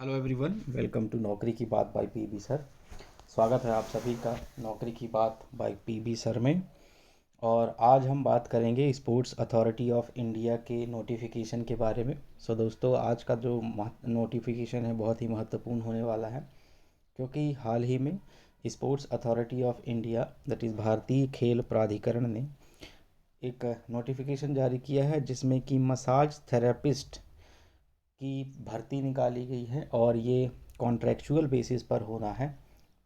Hello everyone, welcome to नौकरी की बात बाय पीबी सर। स्वागत है आप सभी का नौकरी की बात बाय पीबी सर में। और आज हम बात करेंगे स्पोर्ट्स अथॉरिटी ऑफ इंडिया के नोटिफिकेशन के बारे में। दोस्तों, आज का जो नोटिफिकेशन है बहुत ही महत्वपूर्ण होने वाला है, क्योंकि हाल ही में sports authority of India that is भारतीय खेल प्राधिकरण ने एक नोटिफिकेशन जारी किया है, जिसमें कि मसाज थेरेपिस्ट की भर्ती निकाली गई है और ये कॉन्ट्रैक्चुअल बेसिस पर होना है।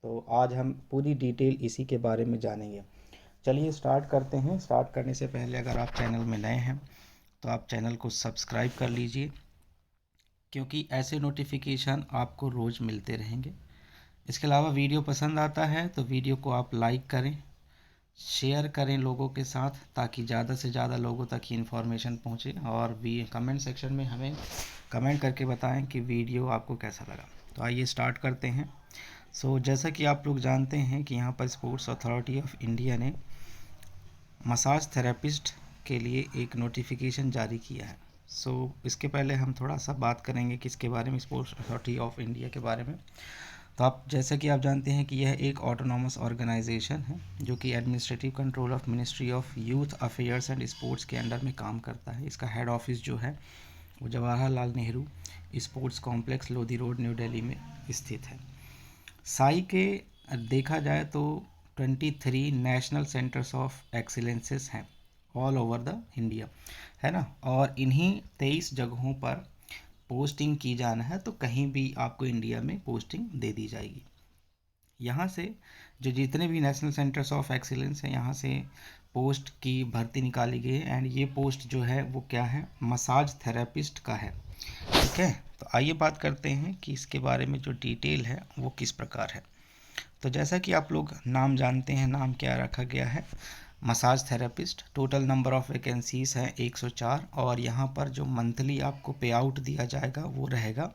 तो आज हम पूरी डिटेल इसी के बारे में जानेंगे। चलिए स्टार्ट करते हैं। स्टार्ट करने से पहले अगर आप चैनल में नए हैं तो आप चैनल को सब्सक्राइब कर लीजिए, क्योंकि ऐसे नोटिफिकेशन आपको रोज़ मिलते रहेंगे। इसके अलावा वीडियो पसंद आता है तो वीडियो को आप लाइक करें, शेयर करें लोगों के साथ, ताकि ज़्यादा से ज़्यादा लोगों तक ये इन्फॉर्मेशन पहुँचे। और भी कमेंट सेक्शन में हमें कमेंट करके बताएं कि वीडियो आपको कैसा लगा। तो आइए स्टार्ट करते हैं। जैसा कि आप लोग जानते हैं कि यहाँ पर स्पोर्ट्स अथॉरिटी ऑफ इंडिया ने मसाज थेरेपिस्ट के लिए एक नोटिफिकेशन जारी किया है। इसके पहले हम थोड़ा सा बात करेंगे किसके बारे में, स्पोर्ट्स अथॉरिटी ऑफ इंडिया के बारे में। तो जैसा कि आप जानते हैं कि यह एक ऑटोनॉमस ऑर्गेनाइजेशन है जो कि administrative control of ministry of youth affairs and sports के अंडर में काम करता है। इसका हेड ऑफिस जो है वो Jawaharlal Nehru sports complex, Lodhi road, new Delhi में स्थित है। साई के देखा जाए तो 23 नेशनल सेंटर्स ऑफ एक्सीलेंसेस हैं ऑल ओवर द इंडिया, है ना। और इन्हीं 23 जगहों पर पोस्टिंग की जाना है, तो कहीं भी आपको इंडिया में पोस्टिंग दे दी जाएगी। यहाँ से जो जितने भी नेशनल सेंटर्स ऑफ एक्सीलेंस हैं, यहाँ से पोस्ट की भर्ती निकाली गई है। एंड ये पोस्ट जो है वो क्या है, मसाज थेरेपिस्ट का है। ठीक है, तो आइए बात करते हैं कि इसके बारे में जो डिटेल है वो किस प्रकार है। तो जैसा कि आप लोग नाम जानते हैं, नाम क्या रखा गया है, massage therapist. Total number of vacancies हैं 104। और यहाँ पर जो मंथली आपको पे आउट दिया जाएगा वो रहेगा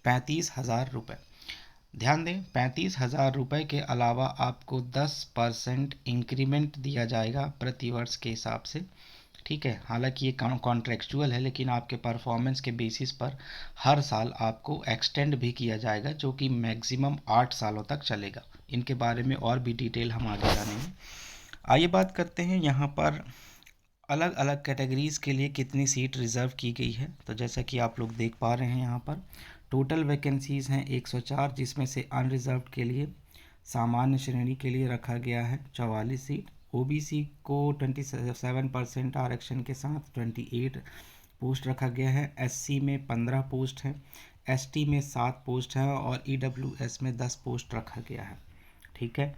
35,000 रुपये। ध्यान दें, 35,000 रुपये के अलावा आपको 10% इंक्रीमेंट दिया जाएगा प्रति वर्ष के हिसाब से। ठीक है, हालांकि ये कॉन्ट्रेक्चुअल है, लेकिन आपके परफॉर्मेंस के बेसिस पर हर साल आपको एक्सटेंड भी किया जाएगा, जो कि मैक्सिमम 8 सालों तक चलेगा। इनके बारे में और भी डिटेल हम आगे जानेंगे। आइए बात करते हैं यहाँ पर अलग अलग कैटेगरीज़ के लिए कितनी सीट रिज़र्व की गई है। तो जैसा कि आप लोग देख पा रहे हैं, यहाँ पर टोटल वैकेंसीज़ हैं 104, जिसमें से अनरिज़र्व के लिए, सामान्य श्रेणी के लिए रखा गया है 44 सीट। ओबीसी को 27% आरक्षण के साथ 28 पोस्ट रखा गया है। एससी में 15 पोस्ट हैं, एसटी में 7 पोस्ट हैं और ईडब्ल्यूएस में 10 पोस्ट रखा गया है। ठीक है,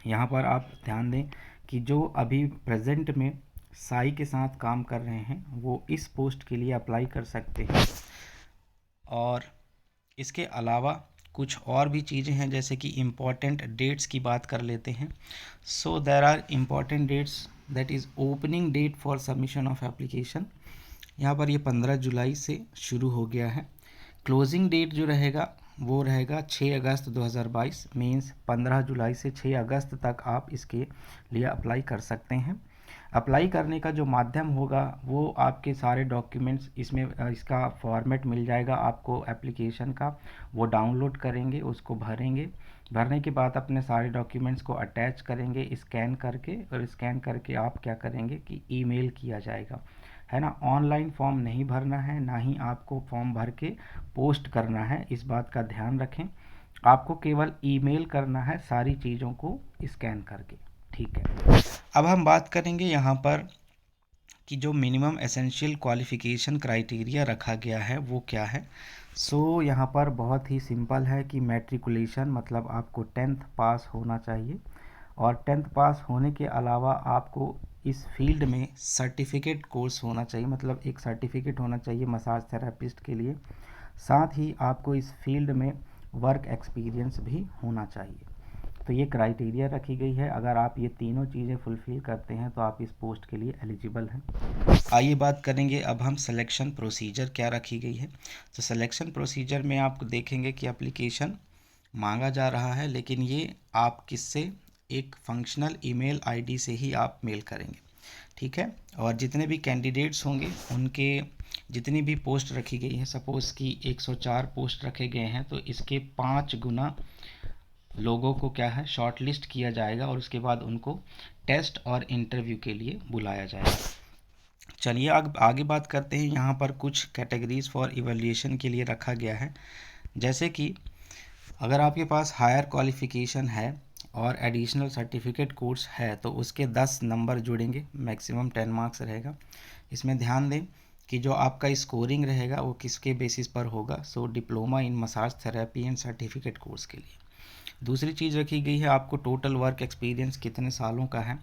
यहाँ पर आप ध्यान दें कि जो अभी प्रेजेंट में साई के साथ काम कर रहे हैं वो इस पोस्ट के लिए अप्लाई कर सकते हैं। और इसके अलावा कुछ और भी चीज़ें हैं, जैसे कि इम्पॉर्टेंट डेट्स की बात कर लेते हैं। There are important dates, that is opening date for submission of application. यहाँ पर ये 15 जुलाई से शुरू हो गया है। क्लोजिंग डेट जो रहेगा वो रहेगा 6 अगस्त 2022, मीन्स 15 जुलाई से 6 अगस्त तक आप इसके लिए अप्लाई कर सकते हैं। अप्लाई करने का जो माध्यम होगा वो आपके सारे डॉक्यूमेंट्स इसमें, इसका फॉर्मेट मिल जाएगा आपको एप्लीकेशन का, वो डाउनलोड करेंगे, उसको भरेंगे। भरने के बाद अपने सारे डॉक्यूमेंट्स को अटैच करेंगे स्कैन करके, और स्कैन करके आप क्या करेंगे कि ईमेल किया जाएगा, है ना। ऑनलाइन फॉर्म नहीं भरना है, ना ही आपको फॉर्म भर के पोस्ट करना है, इस बात का ध्यान रखें। आपको केवल ईमेल करना है सारी चीज़ों को स्कैन करके। ठीक है, अब हम बात करेंगे यहाँ पर कि जो मिनिमम एसेंशियल क्वालिफ़िकेशन क्राइटेरिया रखा गया है वो क्या है। यहाँ पर बहुत ही सिंपल है कि मैट्रिकुलेशन, मतलब आपको 10th पास होना चाहिए। और 10th पास होने के अलावा आपको इस फील्ड में सर्टिफिकेट कोर्स होना चाहिए, मतलब एक सर्टिफिकेट होना चाहिए मसाज थेरेपिस्ट के लिए। साथ ही आपको इस फील्ड में वर्क एक्सपीरियंस भी होना चाहिए। तो ये क्राइटेरिया रखी गई है। अगर आप ये तीनों चीज़ें फुलफ़िल करते हैं तो आप इस पोस्ट के लिए एलिजिबल हैं। आइए बात करेंगे अब हम सिलेक्शन प्रोसीजर क्या रखी गई है। तो सिलेक्शन प्रोसीजर में आप देखेंगे कि एप्लीकेशन मांगा जा रहा है, लेकिन ये आप किससे, एक फंक्शनल ईमेल आईडी से ही आप मेल करेंगे। ठीक है, और जितने भी कैंडिडेट्स होंगे उनके जितनी भी पोस्ट रखी गई हैं, सपोज़ कि 104 पोस्ट रखे गए हैं, तो इसके 5 गुना लोगों को क्या है शॉर्ट लिस्ट किया जाएगा और उसके बाद उनको टेस्ट और इंटरव्यू के लिए बुलाया जाएगा। चलिए आगे बात करते हैं। यहाँ पर कुछ कैटेगरीज फॉर इवैल्यूएशन के लिए रखा गया है, जैसे कि अगर आपके पास हायर क्वालिफ़िकेशन है और एडिशनल सर्टिफिकेट कोर्स है तो उसके 10 नंबर जुड़ेंगे, मैक्सिमम 10 मार्क्स रहेगा। इसमें ध्यान दें कि जो आपका स्कोरिंग रहेगा वो किसके बेसिस पर होगा, so diploma in massage therapy and certificate course के लिए। दूसरी चीज़ रखी गई है, आपको टोटल वर्क एक्सपीरियंस कितने सालों का है,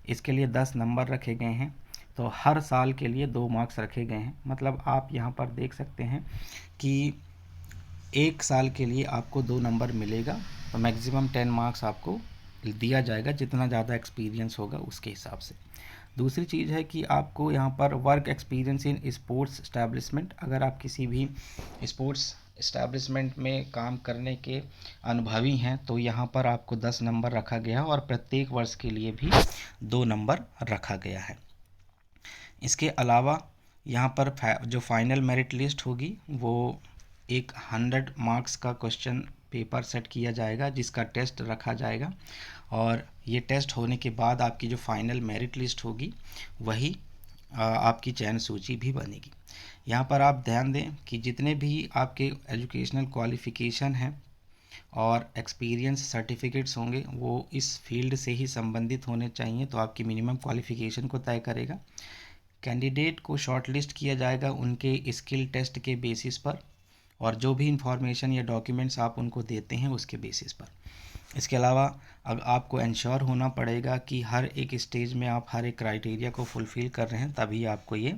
इसके लिए 10 नंबर रखे गए हैं। तो हर साल के लिए 2 मार्क्स रखे गए हैं। मतलब आप यहाँ पर देख सकते हैं कि एक साल के लिए आपको 2 नंबर मिलेगा, तो मैक्सिमम 10 मार्क्स आपको दिया जाएगा, जितना ज़्यादा एक्सपीरियंस होगा उसके हिसाब से। दूसरी चीज़ है कि आपको यहाँ पर work experience in sports establishment, अगर आप किसी भी स्पोर्ट्स एस्टैब्लिशमेंट में काम करने के अनुभवी हैं तो यहाँ पर आपको 10 नंबर रखा गया है और प्रत्येक वर्ष के लिए भी 2 नंबर रखा गया है। इसके अलावा यहाँ पर जो फाइनल मेरिट लिस्ट होगी वो एक 100 मार्क्स का क्वेश्चन पेपर सेट किया जाएगा, जिसका टेस्ट रखा जाएगा और ये टेस्ट होने के बाद आपकी जो फाइनल मेरिट लिस्ट होगी वही आपकी चयन सूची भी बनेगी। यहाँ पर आप ध्यान दें कि जितने भी आपके एजुकेशनल क्वालिफ़िकेशन हैं और एक्सपीरियंस सर्टिफिकेट्स होंगे वो इस फील्ड से ही संबंधित होने चाहिए, तो आपकी मिनिमम क्वालिफ़िकेशन को तय करेगा। कैंडिडेट को शॉर्टलिस्ट किया जाएगा उनके स्किल टेस्ट के बेसिस पर और जो भी इंफॉर्मेशन या डॉक्यूमेंट्स आप उनको देते हैं उसके बेसिस पर। इसके अलावा अब आपको इंश्योर होना पड़ेगा कि हर एक स्टेज में आप हर एक क्राइटेरिया को फुलफ़िल कर रहे हैं, तभी आपको ये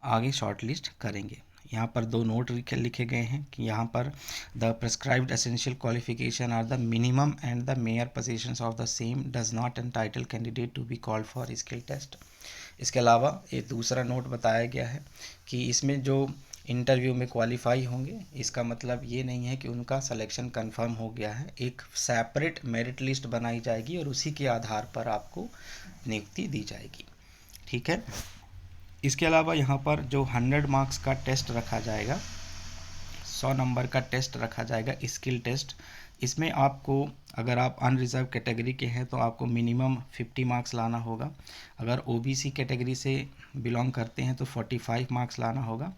आगे शॉर्टलिस्ट करेंगे। यहाँ पर 2 नोट लिखे गए हैं कि यहाँ पर the prescribed essential qualification are the minimum and the mere positions of the same does not entitle candidate to be called for skill test. इसके अलावा एक दूसरा नोट बताया गया है कि इसमें जो इंटरव्यू में क्वालिफाई होंगे, इसका मतलब ये नहीं है कि उनका सिलेक्शन कंफर्म हो गया है। एक सेपरेट मेरिट लिस्ट बनाई जाएगी और उसी के आधार पर आपको नियुक्ति दी जाएगी। ठीक है। इसके अलावा यहाँ पर जो 100 मार्क्स का टेस्ट रखा जाएगा, 100 नंबर का टेस्ट रखा जाएगा स्किल टेस्ट। इसमें आपको अगर आप अनरिजर्व कैटेगरी के हैं तो आपको मिनिमम 50 मार्क्स लाना होगा। अगर ओबीसी कैटेगरी से बिलोंग करते हैं तो 45 मार्क्स लाना होगा।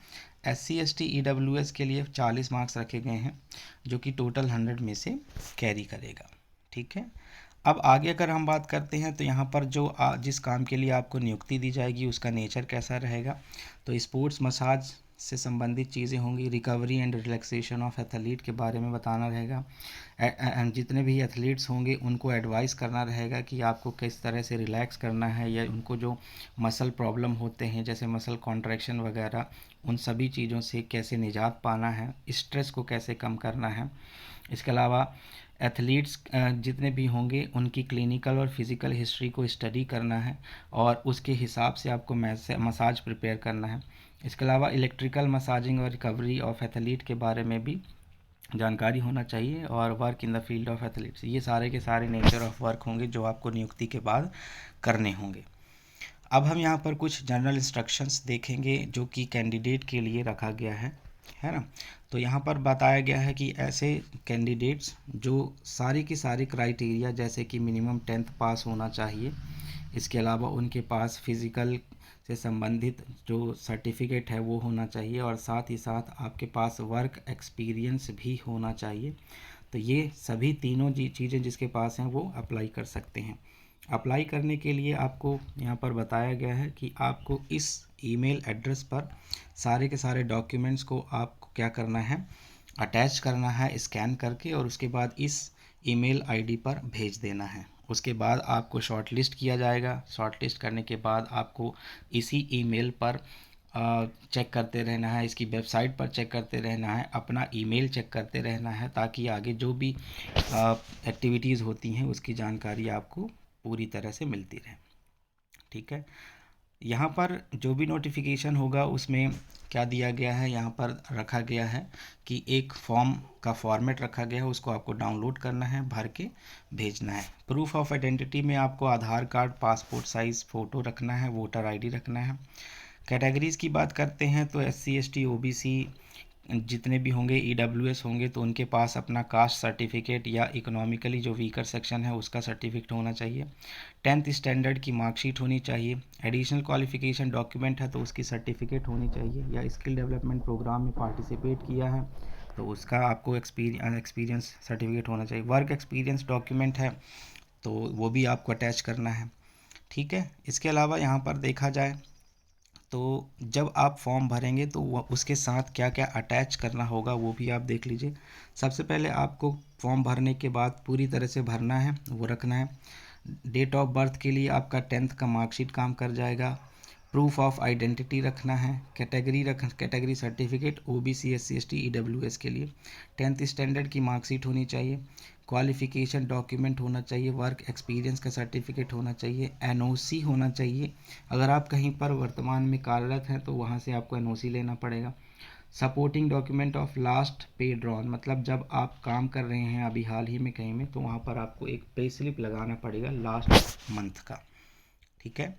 SC ST EWS के लिए 40 मार्क्स रखे गए हैं, जो कि टोटल 100 में से कैरी करेगा। ठीक है। अब आगे अगर हम बात करते हैं तो यहाँ पर जो जिस काम के लिए आपको नियुक्ति दी जाएगी उसका नेचर कैसा रहेगा, तो स्पोर्ट्स मसाज से संबंधित चीज़ें होंगी। Recovery and relaxation of athlete के बारे में बताना रहेगा। जितने भी एथलीट्स होंगे उनको एडवाइस करना रहेगा कि आपको किस तरह से रिलैक्स करना है, या उनको जो मसल प्रॉब्लम होते हैं जैसे मसल कॉन्ट्रैक्शन वगैरह, उन सभी चीज़ों से कैसे निजात पाना है, स्ट्रेस को कैसे कम करना है। इसके अलावा एथलीट्स जितने भी होंगे उनकी क्लिनिकल और फिज़िकल हिस्ट्री को स्टडी करना है और उसके हिसाब से आपको मसाज प्रिपेयर करना है। इसके अलावा इलेक्ट्रिकल मसाजिंग और रिकवरी ऑफ एथलीट के बारे में भी जानकारी होना चाहिए और work in the field of athletes, ये सारे के सारे नेचर ऑफ वर्क होंगे जो आपको नियुक्ति के बाद करने होंगे। अब हम यहाँ पर कुछ जनरल इंस्ट्रक्शंस देखेंगे जो कि कैंडिडेट के लिए रखा गया है ना। तो यहाँ पर बताया गया है कि ऐसे कैंडिडेट्स जो सारी की सारी क्राइटेरिया जैसे कि मिनिमम 10th पास होना चाहिए, इसके अलावा उनके पास फिज़िकल से संबंधित जो सर्टिफिकेट है वो होना चाहिए और साथ ही साथ आपके पास वर्क एक्सपीरियंस भी होना चाहिए। तो ये सभी तीनों चीज़ें जिसके पास हैं वो अप्लाई कर सकते हैं। अप्लाई करने के लिए आपको यहाँ पर बताया गया है कि आपको इस ईमेल एड्रेस पर सारे के सारे डॉक्यूमेंट्स को आपको क्या करना है, अटैच करना है स्कैन करके, और उसके बाद इस ईमेल आईडी पर भेज देना है। उसके बाद आपको शॉर्टलिस्ट किया जाएगा। शॉर्टलिस्ट करने के बाद आपको इसी ईमेल पर चेक करते रहना है, इसकी वेबसाइट पर चेक करते रहना है, अपना ईमेल चेक करते रहना है, ताकि आगे जो भी एक्टिविटीज़ होती हैं उसकी जानकारी आपको पूरी तरह से मिलती रहे। ठीक है। यहाँ पर जो भी नोटिफिकेशन होगा उसमें क्या दिया गया है, यहाँ पर रखा गया है कि एक फॉर्म का फॉर्मेट रखा गया है, उसको आपको डाउनलोड करना है, भर के भेजना है। प्रूफ ऑफ आइडेंटिटी में आपको आधार कार्ड, पासपोर्ट साइज़ फ़ोटो रखना है, वोटर आईडी रखना है। कैटेगरीज़ की बात करते हैं तो SC ST OBC जितने भी होंगे, EWS होंगे तो उनके पास अपना कास्ट सर्टिफिकेट या इकोनॉमिकली जो वीकर सेक्शन है उसका सर्टिफिकेट होना चाहिए। 10th स्टैंडर्ड की मार्कशीट होनी चाहिए। एडिशनल क्वालिफिकेशन डॉक्यूमेंट है तो उसकी सर्टिफिकेट होनी चाहिए, या स्किल डेवलपमेंट प्रोग्राम में पार्टिसिपेट किया है तो उसका आपको एक्सपीरियंस सर्टिफिकेट होना चाहिए। वर्क एक्सपीरियंस डॉक्यूमेंट है तो वो भी आपको अटैच करना है। ठीक है, इसके अलावा यहाँ पर देखा जाए तो जब आप फॉर्म भरेंगे तो उसके साथ क्या क्या अटैच करना होगा वो भी आप देख लीजिए। सबसे पहले आपको फॉर्म भरने के बाद पूरी तरह से भरना है, वो रखना है। डेट ऑफ बर्थ के लिए आपका 10th का मार्कशीट काम कर जाएगा। प्रूफ ऑफ आइडेंटिटी रखना है। Category certificate OBC SC ST EWS के लिए 10th स्टैंडर्ड की मार्कशीट होनी चाहिए। क्वालिफिकेशन डॉक्यूमेंट होना चाहिए। वर्क एक्सपीरियंस का सर्टिफिकेट होना चाहिए। NOC होना चाहिए। अगर आप कहीं पर वर्तमान में कार्यरत हैं तो वहाँ से आपको NOC लेना पड़ेगा। सपोर्टिंग डॉक्यूमेंट ऑफ लास्ट पे ड्रॉन, मतलब जब आप काम कर रहे हैं अभी हाल ही में कहीं में तो वहाँ पर आपको एक पे स्लिप लगाना पड़ेगा लास्ट मंथ का। ठीक है,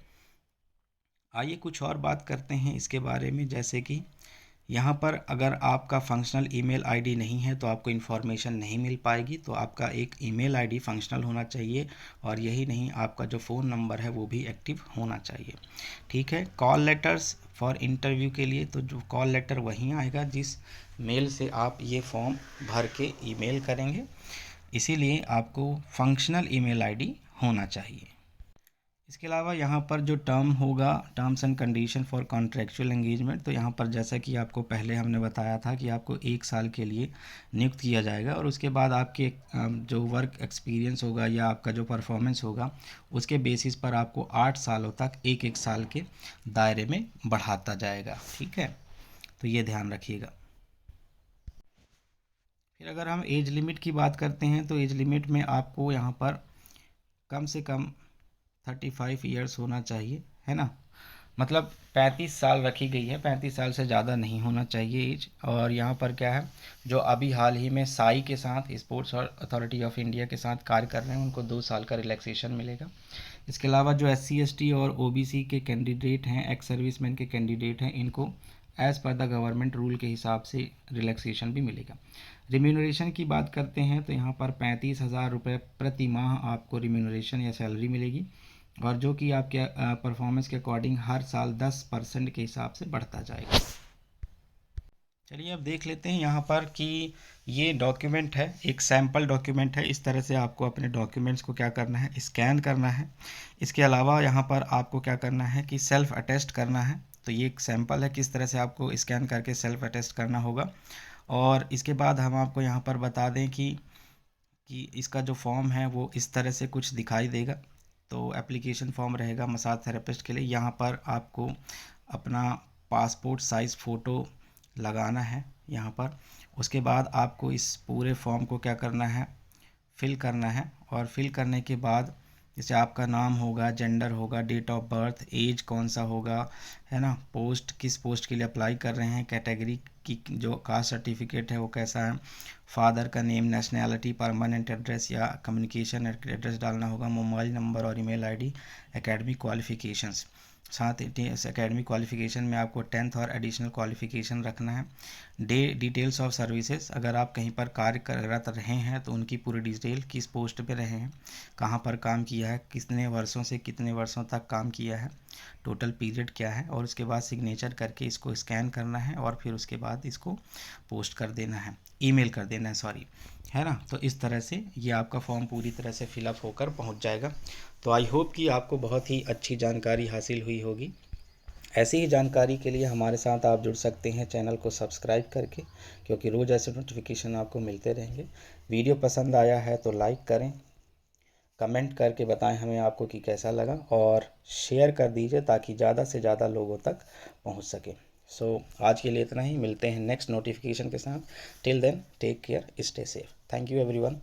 आइए कुछ और बात करते हैं इसके बारे में। जैसे कि यहाँ पर अगर आपका फंक्शनल ईमेल आईडी नहीं है तो आपको इन्फॉर्मेशन नहीं मिल पाएगी, तो आपका एक ईमेल आईडी फंक्शनल होना चाहिए, और यही नहीं आपका जो फ़ोन नंबर है वो भी एक्टिव होना चाहिए। ठीक है, कॉल लेटर्स फॉर इंटरव्यू के लिए तो जो कॉल लेटर वहीं आएगा जिस मेल से आप ये फॉर्म भर के ईमेल करेंगे, इसीलिए आपको फंक्शनल ईमेल आईडी होना चाहिए। इसके अलावा यहाँ पर जो टर्म होगा, terms and condition for contractual engagement, तो यहाँ पर जैसा कि आपको पहले हमने बताया था कि आपको 1 साल के लिए नियुक्त किया जाएगा, और उसके बाद आपके जो वर्क एक्सपीरियंस होगा या आपका जो परफॉर्मेंस होगा उसके बेसिस पर आपको 8 सालों तक एक एक साल के दायरे में बढ़ाता जाएगा। ठीक है, तो ये ध्यान रखिएगा। फिर अगर हम एज लिमिट की बात करते हैं तो एज लिमिट में आपको यहाँ पर कम से कम 35 ईयर्स होना चाहिए, है ना। मतलब 35 साल रखी गई है, 35 साल से ज़्यादा नहीं होना चाहिए एज। और यहाँ पर क्या है, जो अभी हाल ही में साई के साथ, स्पोर्ट्स अथॉरिटी ऑफ इंडिया के साथ कार्य कर रहे हैं, उनको 2 साल का रिलैक्सेशन मिलेगा। इसके अलावा जो SC ST और OBC के कैंडिडेट हैं, एक्स सर्विसमैन के कैंडिडेट हैं, इनको as per the government rule के हिसाब से रिलैक्सेशन भी मिलेगा। रिम्यूनरेशन की बात करते हैं तो यहाँ पर 35,000 रुपये प्रति माह आपको रिम्यूनरेशन या सैलरी मिलेगी, और जो कि आपके परफॉर्मेंस के अकॉर्डिंग हर साल 10% के हिसाब से बढ़ता जाएगा। चलिए अब देख लेते हैं यहाँ पर कि ये डॉक्यूमेंट है, एक सैम्पल डॉक्यूमेंट है। इस तरह से आपको अपने डॉक्यूमेंट्स को क्या करना है, स्कैन करना है। इसके अलावा यहाँ पर आपको क्या करना है कि सेल्फ अटेस्ट करना है। तो ये एक सैम्पल है किस तरह से आपको स्कैन करके सेल्फ अटेस्ट करना होगा। और इसके बाद हम आपको यहाँ पर बता दें कि इसका जो फॉर्म है वो इस तरह से कुछ दिखाई देगा। तो एप्लीकेशन फॉर्म रहेगा मसाज थेरेपिस्ट के लिए। यहाँ पर आपको अपना पासपोर्ट साइज़ फ़ोटो लगाना है यहाँ पर। उसके बाद आपको इस पूरे फॉर्म को क्या करना है, फिल करना है। और फिल करने के बाद जैसे आपका नाम होगा, जेंडर होगा, डेट ऑफ बर्थ, एज कौन सा होगा, है ना, पोस्ट किस पोस्ट के लिए अप्लाई कर रहे हैं, कैटेगरी की जो कास्ट सर्टिफिकेट है वो कैसा है, फादर का नेम, नेशनैलिटी, परमानेंट एड्रेस या कम्युनिकेशन एड्रेस डालना होगा, मोबाइल नंबर और ईमेल आईडी, एकेडमिक क्वालिफ़िकेशंस। साथ ही इस एकेडमिक क्वालिफ़िकेशन में आपको 10th और एडिशनल क्वालिफ़िकेशन रखना है। डिटेल्स ऑफ सर्विसेज, अगर आप कहीं पर कार्य करत रहे हैं तो उनकी पूरी डिटेल, किस पोस्ट पे रहे हैं, कहाँ पर काम किया है, कितने वर्षों से कितने वर्षों तक काम किया है, टोटल पीरियड क्या है, और उसके बाद सिग्नेचर करके इसको स्कैन करना है, और फिर उसके बाद इसको पोस्ट कर देना है, ईमेल कर देना है, सॉरी, है ना। तो इस तरह से ये आपका फॉर्म पूरी तरह से फिलअप होकर पहुंच जाएगा। तो आई होप कि आपको बहुत ही अच्छी जानकारी हासिल हुई होगी। ऐसी ही जानकारी के लिए हमारे साथ आप जुड़ सकते हैं चैनल को सब्सक्राइब करके, क्योंकि रोज़ ऐसे नोटिफिकेशन आपको मिलते रहेंगे। वीडियो पसंद आया है तो लाइक करें, कमेंट करके बताएं हमें आपको कि कैसा लगा, और शेयर कर दीजिए ताकि ज़्यादा से ज़्यादा लोगों तक पहुंच सके। सो आज के लिए इतना ही, मिलते हैं नेक्स्ट नोटिफिकेशन के साथ। Till then take care, stay safe. Thank you everyone.